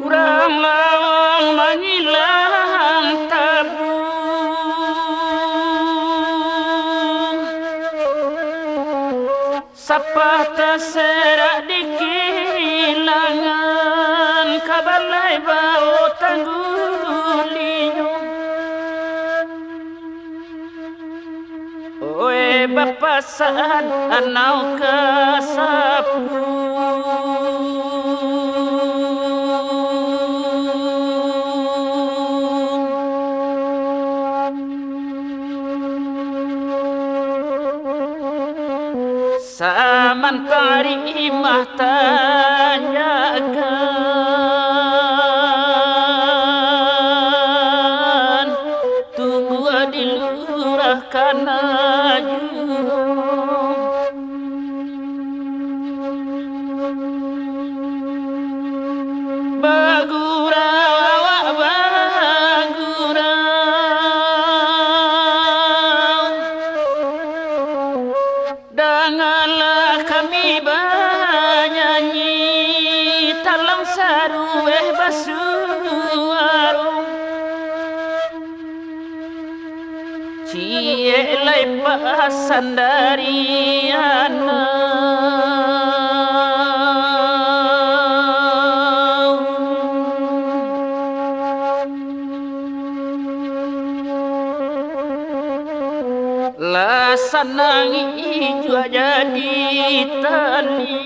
Urang lawang mangilang tabu sapata serak di kilangan kabalai bau tanggulinyo oe bapasan anau kasapu saman parimah tanyakan tunggu dilurahkan aju bagurau dengarlah kami bernyanyi talang sarueh basuaru cie lai pasan dari sanangi jua jadi tali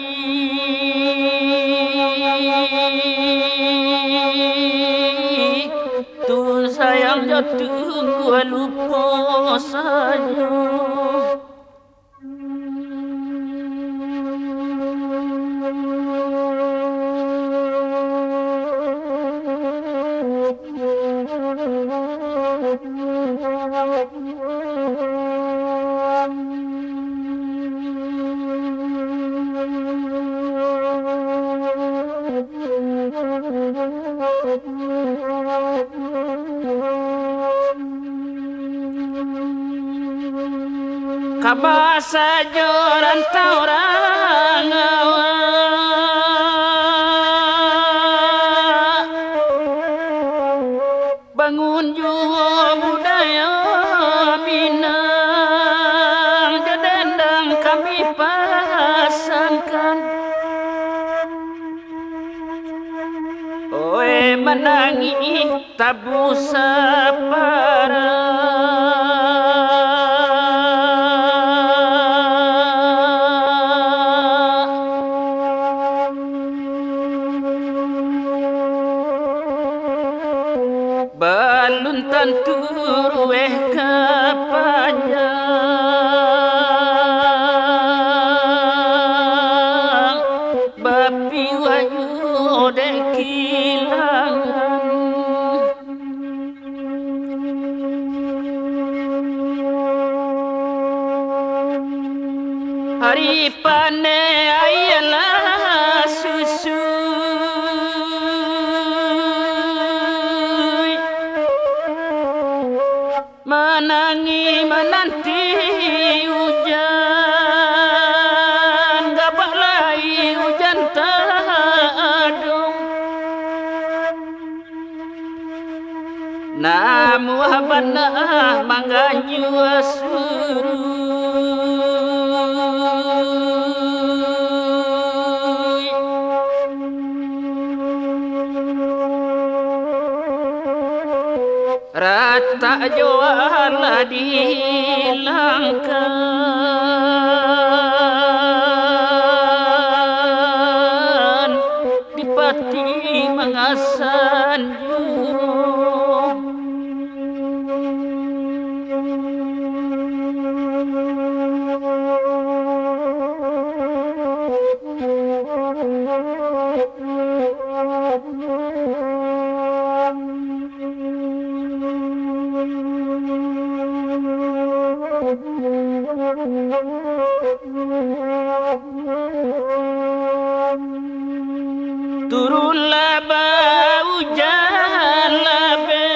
tu sayang jatuh lupa saja kabasa joran taurang bangun jua budaya Minang jadendang kami pasangkan oe menangi tabu sapara balun tentu rueh kepanjang bapi wayu dek kilangan hari pane ayalah susu menangi menanti hujan gabak lai hujan tadung namu habana mangganyu asuru rata juala dihilangkan dipati mengasan turunlah bau jalabe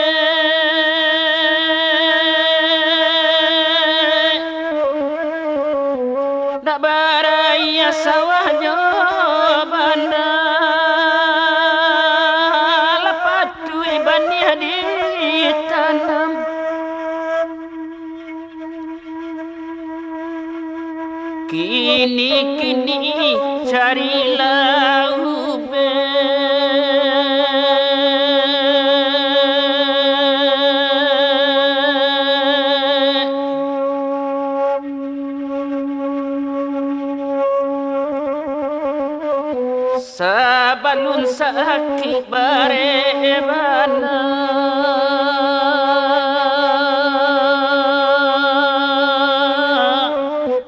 dak baraya sawah jobanda lapatu ibaniah ditanam kini carilah ube sabalun sakit barebana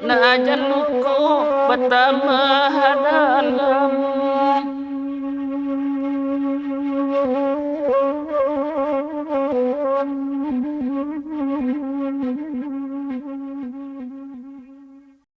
najan luko pertama dalam